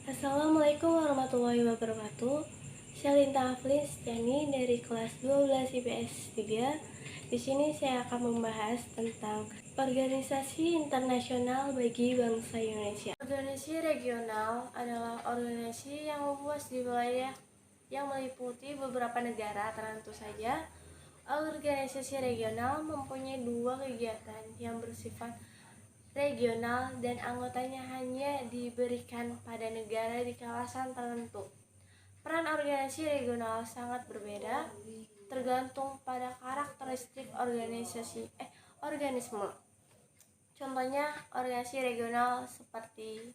Assalamualaikum warahmatullahi wabarakatuh. Syalinta Aflis Yani dari kelas 12 IPS 3. Di sini saya akan membahas tentang organisasi internasional bagi bangsa Indonesia. Organisasi regional adalah organisasi yang luas di wilayah yang meliputi beberapa negara tertentu saja. Organisasi regional mempunyai dua kegiatan yang bersifat regional dan anggotanya hanya diberikan pada negara di kawasan tertentu. Peran organisasi regional sangat berbeda tergantung pada karakteristik organisme. Contohnya organisasi regional seperti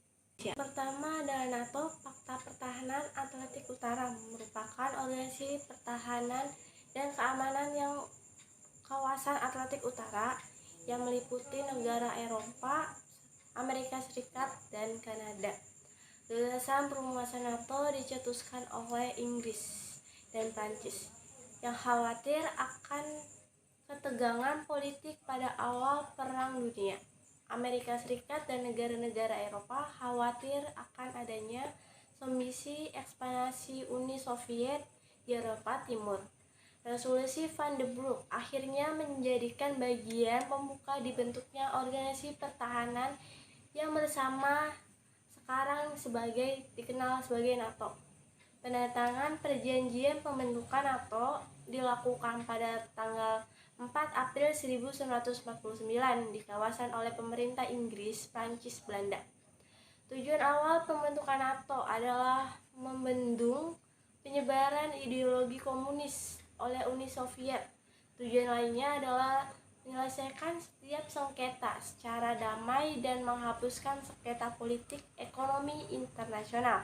pertama adalah NATO, Pakta Pertahanan Atlantik Utara, merupakan organisasi pertahanan dan keamanan yang kawasan Atlantik Utara yang meliputi negara Eropa, Amerika Serikat, dan Kanada. Gagasan perumusan NATO dicetuskan oleh Inggris dan Prancis yang khawatir akan ketegangan politik pada awal Perang Dunia. Amerika Serikat dan negara-negara Eropa khawatir akan adanya misi ekspansi Uni Soviet di Eropa Timur. Resolusi Van de Broek akhirnya menjadikan bagian pembuka dibentuknya organisasi pertahanan yang bersama sekarang dikenal sebagai NATO. Penandatangan perjanjian pembentukan NATO dilakukan pada tanggal 4 April 1949 di kawasan oleh pemerintah Inggris, Prancis, Belanda. Tujuan awal pembentukan NATO adalah membendung penyebaran ideologi komunis oleh Uni Soviet. Tujuan lainnya adalah menyelesaikan setiap sengketa secara damai dan menghapuskan sengketa politik ekonomi internasional.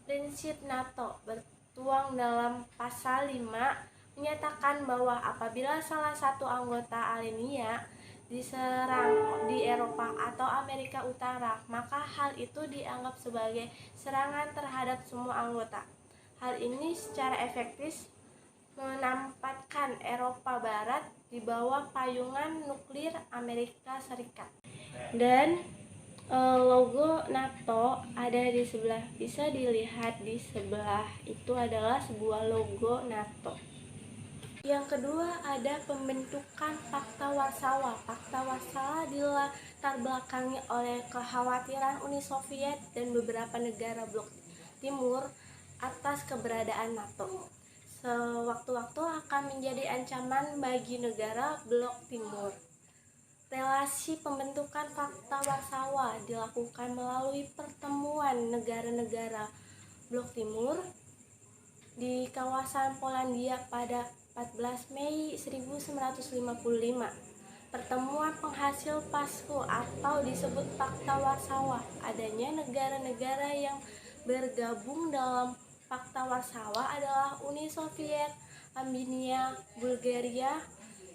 Prinsip NATO bertuang dalam pasal 5 menyatakan bahwa apabila salah satu anggota Alenia diserang di Eropa atau Amerika Utara, maka hal itu dianggap sebagai serangan terhadap semua anggota. Hal ini secara efektif menempatkan Eropa Barat di bawah payungan nuklir Amerika Serikat. Dan logo NATO ada di sebelah, bisa dilihat di sebelah itu adalah sebuah logo NATO. Yang kedua ada pembentukan Pakta Warsawa. Pakta Warsawa dilatar belakangi oleh kekhawatiran Uni Soviet dan beberapa negara blok timur atas keberadaan NATO. Sewaktu-waktu akan menjadi ancaman bagi negara blok timur. Relasi pembentukan Pakta Warsawa dilakukan melalui pertemuan negara-negara blok timur di kawasan Polandia pada 14 Mei 1955. Pertemuan penghasil PASCO atau disebut Pakta Warsawa. Adanya negara-negara yang bergabung dalam Pakta Warsawa adalah Uni Soviet, Albania, Bulgaria,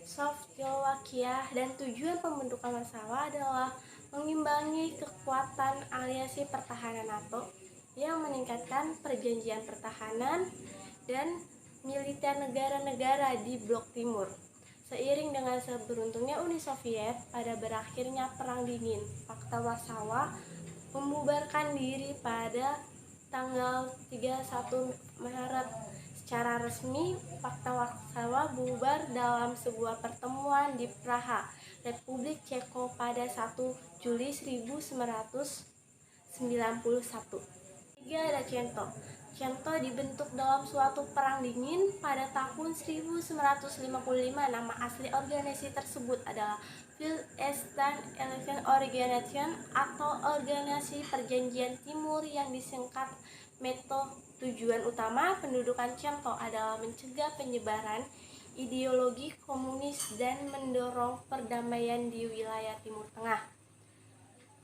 Slovakia, dan tujuan pembentukan Warsawa adalah mengimbangi kekuatan aliansi pertahanan NATO yang meningkatkan perjanjian pertahanan dan militer negara-negara di blok timur. Seiring dengan seberuntungnya Uni Soviet pada berakhirnya Perang Dingin, Pakta Warsawa membubarkan diri pada tanggal 31 Maret. Secara resmi, Pakta Warsawa bubar dalam sebuah pertemuan di Praha, Republik Ceko pada 1 Juli 1991. Tiga ada CENTO. CENTO dibentuk dalam suatu perang dingin pada tahun 1955. Nama asli organisasi tersebut adalah Field Eastern Alliance Organization atau Organisasi Perjanjian Timur yang disingkat METO. Tujuan utama pendudukan CENTO adalah mencegah penyebaran ideologi komunis dan mendorong perdamaian di wilayah Timur Tengah.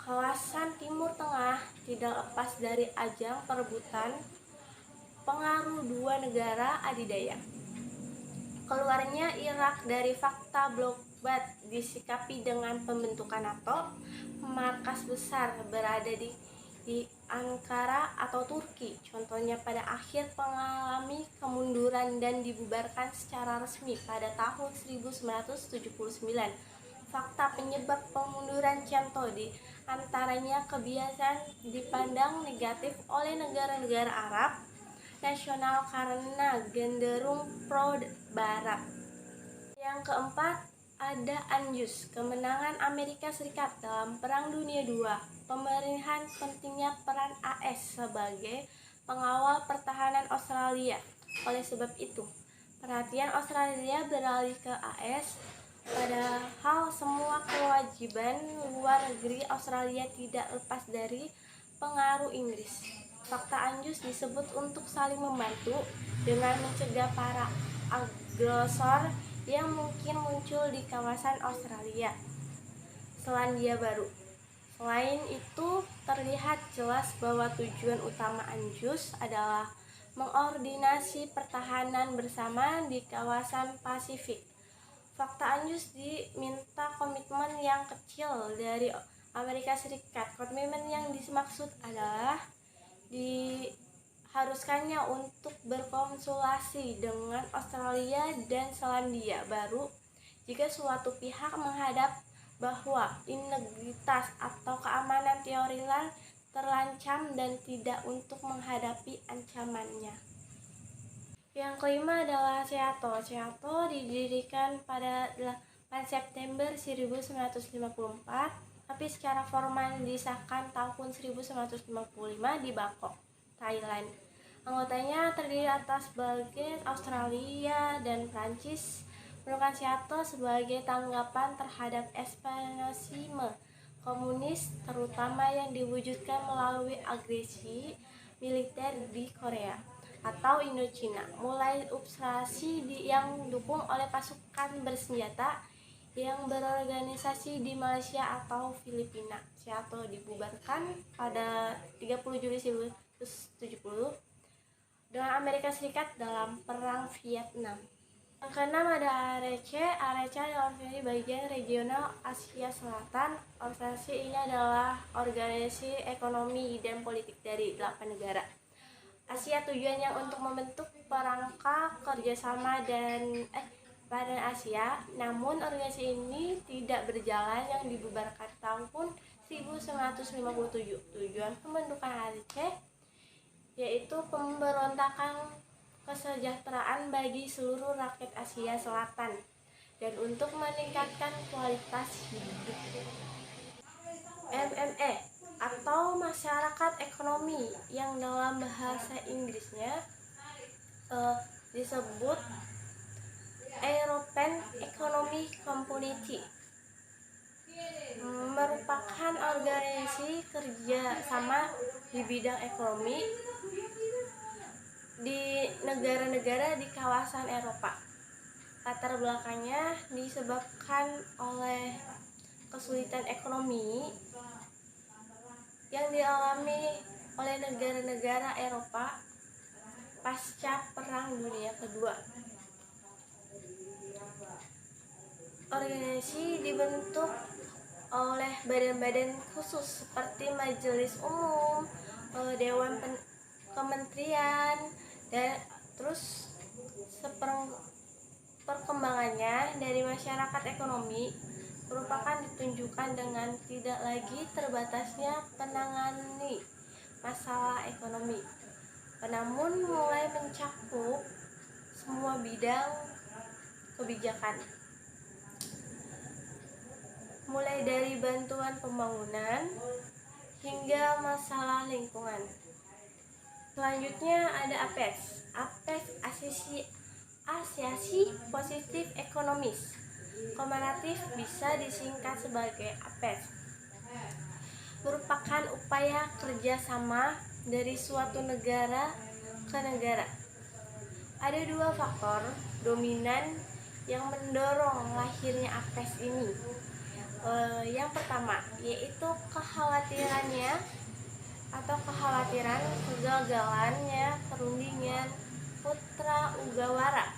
Kawasan Timur Tengah tidak lepas dari ajang perebutan pengaruh dua negara adidaya. Keluarnya Irak dari fakta blobat disikapi dengan pembentukan NATO. Markas besar berada di Ankara atau Turki. Contohnya pada akhir mengalami kemunduran dan dibubarkan secara resmi pada tahun 1979. fakta penyebab pemunduran Conto di antaranya kebiasaan dipandang negatif oleh negara-negara Arab nasional karena cenderung pro-Barat. Yang keempat, ada ANZUS, kemenangan Amerika Serikat dalam Perang Dunia II. Pemerihan pentingnya peran AS sebagai pengawal pertahanan Australia. Oleh sebab itu, perhatian Australia beralih ke AS, padahal semua kewajiban luar negeri Australia tidak lepas dari pengaruh Inggris. Fakta ANZUS disebut untuk saling membantu dengan mencegah para agresor yang mungkin muncul di kawasan Australia Selandia Baru. Selain itu, terlihat jelas bahwa tujuan utama ANZUS adalah mengordinasi pertahanan bersama di kawasan Pasifik. Fakta ANZUS diminta komitmen yang kecil dari Amerika Serikat. Komitmen yang dimaksud adalah diharuskannya untuk berkonsultasi dengan Australia dan Selandia Baru jika suatu pihak menghadap bahwa integritas atau keamanan teritorial terancam dan tidak untuk menghadapi ancamannya. Yang kelima adalah SEATO. SEATO didirikan pada 8 September 1954, tapi secara formal disahkan tahun 1955 di Bangkok, Thailand. Anggotanya terdiri atas bagian Australia dan Prancis. Merupakan SEATO sebagai tanggapan terhadap ekspansionisme komunis, terutama yang diwujudkan melalui agresi militer di Korea atau Indochina, mulai operasi yang didukung oleh pasukan bersenjata yang berorganisasi di Malaysia atau Filipina. SEATO dibubarkan pada 30 Juli 1970 dengan Amerika Serikat dalam Perang Vietnam. Yang keenam ada AREC. AREC adalah organisasi bagian regional Asia Selatan. Organisasi ini adalah organisasi ekonomi dan politik dari 8 negara Asia. Tujuannya untuk membentuk kerangka kerjasama pada Asia. Namun organisasi ini tidak berjalan, yang dibubarkan tahun 1957. Tujuan pembentukan AREC yaitu pemberontakan kesejahteraan bagi seluruh rakyat Asia Selatan dan untuk meningkatkan kualitas hidup. MMA atau masyarakat ekonomi, yang dalam bahasa Inggrisnya disebut European Economic Community, merupakan organisasi kerja sama di bidang ekonomi di negara-negara di kawasan Eropa. Latar belakangnya disebabkan oleh kesulitan ekonomi yang dialami oleh negara-negara Eropa pasca Perang Dunia Kedua. Organisasi dibentuk oleh badan-badan khusus seperti Majelis Umum, Dewan Kementerian, dan terus perkembangannya dari masyarakat ekonomi merupakan ditunjukkan dengan tidak lagi terbatasnya penangani masalah ekonomi, namun mulai mencakup semua bidang kebijakan, mulai dari bantuan pembangunan hingga masalah lingkungan. Selanjutnya ada APES. APES Asosiasi Positif Ekonomis. Komparatif bisa disingkat sebagai APES. Merupakan upaya kerjasama dari suatu negara ke negara. Ada dua faktor dominan yang mendorong lahirnya APES ini. Yang pertama yaitu kekhawatiran kegagalannya perundingan Putra Ugawara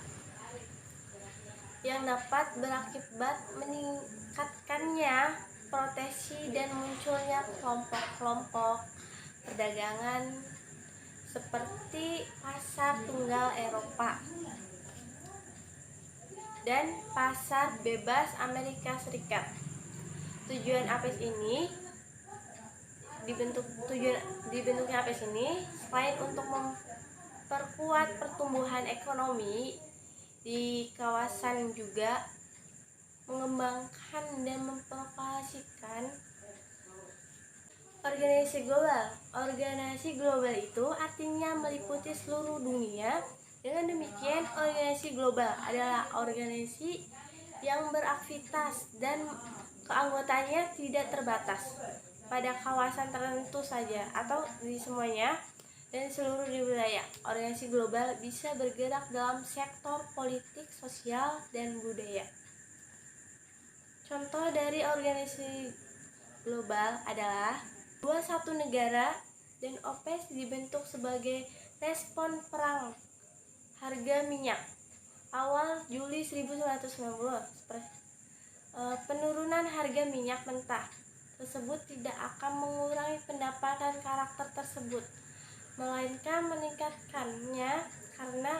yang dapat berakibat meningkatkannya proteksi dan munculnya kelompok-kelompok perdagangan seperti pasar tunggal Eropa dan pasar bebas Amerika Serikat. Tujuan APES ini dibentuknya APES ini selain untuk memperkuat pertumbuhan ekonomi di kawasan, juga mengembangkan dan mempropagasikan organisasi global. Organisasi global itu artinya meliputi seluruh dunia. Dengan demikian, organisasi global adalah organisasi yang beraktivitas dan keanggotaannya tidak terbatas pada kawasan tertentu saja atau di semuanya dan seluruh di wilayah. Organisasi global bisa bergerak dalam sektor politik, sosial, dan budaya. Contoh dari organisasi global adalah 21 negara dan OPEC dibentuk sebagai respon perang harga minyak awal Juli 1990. Penurunan harga minyak mentah tersebut tidak akan mengurangi pendapatan karakter tersebut, melainkan meningkatkannya karena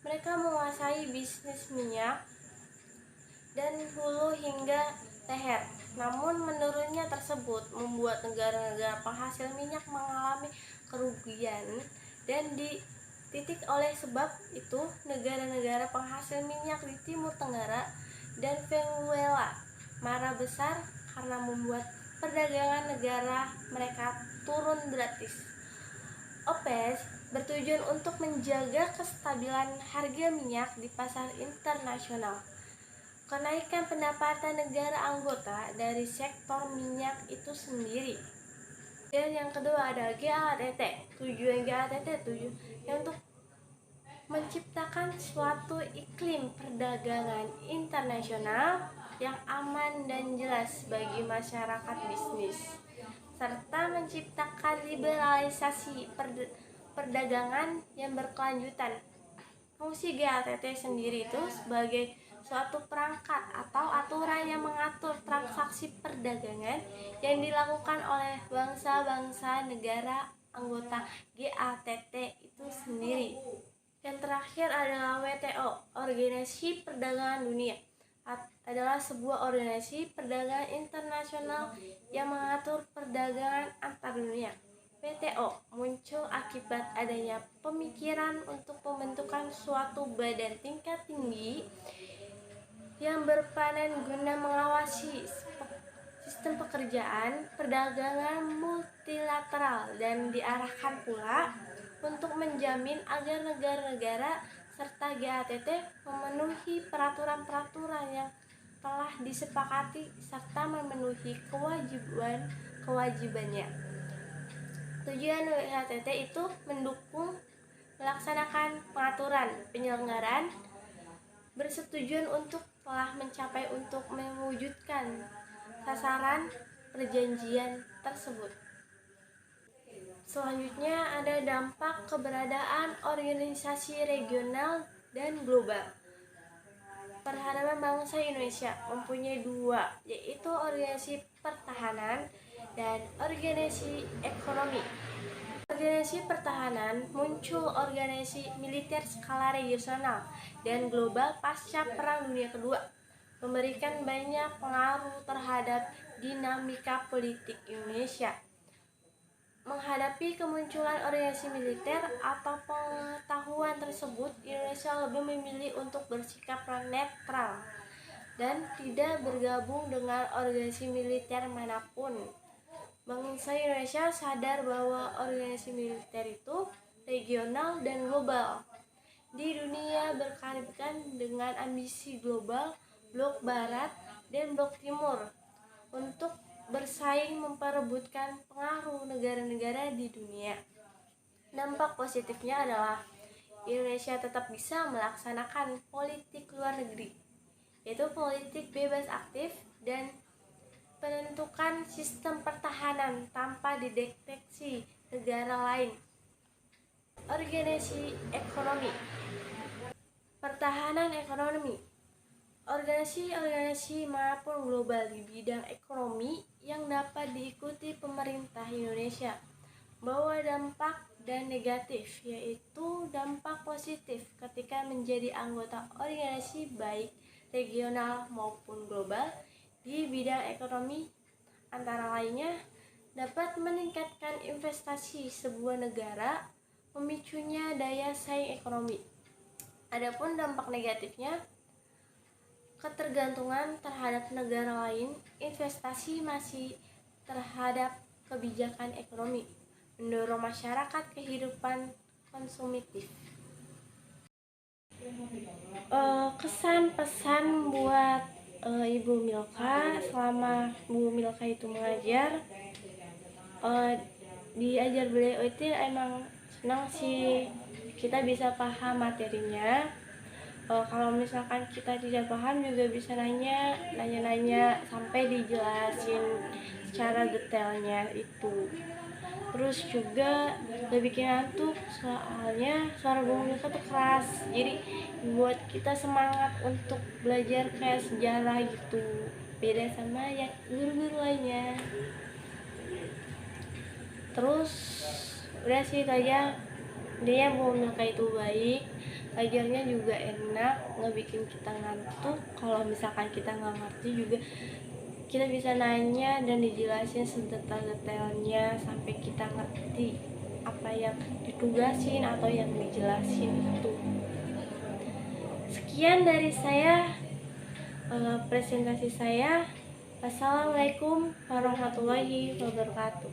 mereka menguasai bisnis minyak dan hulu hingga leher. Namun menurunnya tersebut membuat negara-negara penghasil minyak mengalami kerugian, dan dititik oleh sebab itu negara-negara penghasil minyak di Timur Tenggara dan Venezuela marah besar karena membuat perdagangan negara mereka turun drastis. OPEC bertujuan untuk menjaga kestabilan harga minyak di pasar internasional. Kenaikan pendapatan negara anggota dari sektor minyak itu sendiri. Dan yang kedua ada GATT. Tujuan GATT untuk menciptakan suatu iklim perdagangan internasional yang aman dan jelas bagi masyarakat bisnis, serta menciptakan liberalisasi perdagangan yang berkelanjutan. Fungsi GATT sendiri itu sebagai suatu perangkat atau aturan yang mengatur transaksi perdagangan yang dilakukan oleh bangsa-bangsa negara anggota GATT itu sendiri. Yang terakhir adalah WTO, Organisasi Perdagangan Dunia. Adalah sebuah organisasi perdagangan internasional yang mengatur perdagangan antar dunia. WTO muncul akibat adanya pemikiran untuk pembentukan suatu badan tingkat tinggi yang berperan guna mengawasi sistem pekerjaan perdagangan multilateral, dan diarahkan pula untuk menjamin agar negara-negara serta GATT memenuhi peraturan-peraturan yang telah disepakati serta memenuhi kewajibannya. Tujuan GATT itu mendukung melaksanakan pengaturan penyelenggaraan bersetujuan untuk telah mencapai untuk mewujudkan sasaran perjanjian tersebut. Selanjutnya ada dampak keberadaan organisasi regional dan global. Peradaban bangsa Indonesia mempunyai dua, yaitu organisasi pertahanan dan organisasi ekonomi. Organisasi pertahanan muncul organisasi militer skala regional dan global pasca Perang Dunia Kedua, memberikan banyak pengaruh terhadap dinamika politik Indonesia. Menghadapi kemunculan organisasi militer atau pengetahuan tersebut, Indonesia lebih memilih untuk bersikap netral dan tidak bergabung dengan organisasi militer manapun. Bangsa Indonesia sadar bahwa organisasi militer itu regional dan global di dunia berkaitan dengan ambisi global, blok barat dan blok timur untuk bersaing memperebutkan pengaruh negara-negara di dunia. Dampak positifnya adalah Indonesia tetap bisa melaksanakan politik luar negeri, yaitu politik bebas aktif dan penentukan sistem pertahanan tanpa dideteksi negara lain. Organisasi ekonomi. Pertahanan ekonomi. Organisasi manapun global di bidang ekonomi yang dapat diikuti pemerintah Indonesia membawa dampak dan negatif, yaitu dampak positif ketika menjadi anggota organisasi baik regional maupun global di bidang ekonomi antara lainnya dapat meningkatkan investasi sebuah negara, memicunya daya saing ekonomi. Adapun dampak negatifnya, ketergantungan terhadap negara lain, investasi masih terhadap kebijakan ekonomi, mendorong masyarakat kehidupan konsumtif. Kesan pesan buat Ibu Milka selama Bu Milka itu mengajar, diajar beliau itu emang senang sih, kita bisa paham materinya. Kalau misalkan kita tidak paham juga bisa nanya sampai dijelasin secara detailnya itu. Terus juga gak bikin ngantuk, soalnya suara Bu Milka tuh keras, jadi buat kita semangat untuk belajar kayak sejarah gitu, beda sama ya guru-guru lainnya. Terus udah sih itu aja, dia Bu Milka itu baik, ngajarnya juga enak, nggak bikin kita ngantuk. Kalau misalkan kita nggak ngerti juga kita bisa nanya dan dijelasin sedetail-detailnya sampai kita ngerti apa yang ditugasin atau yang dijelasin itu. Sekian dari saya, presentasi saya. Wassalamualaikum warahmatullahi wabarakatuh.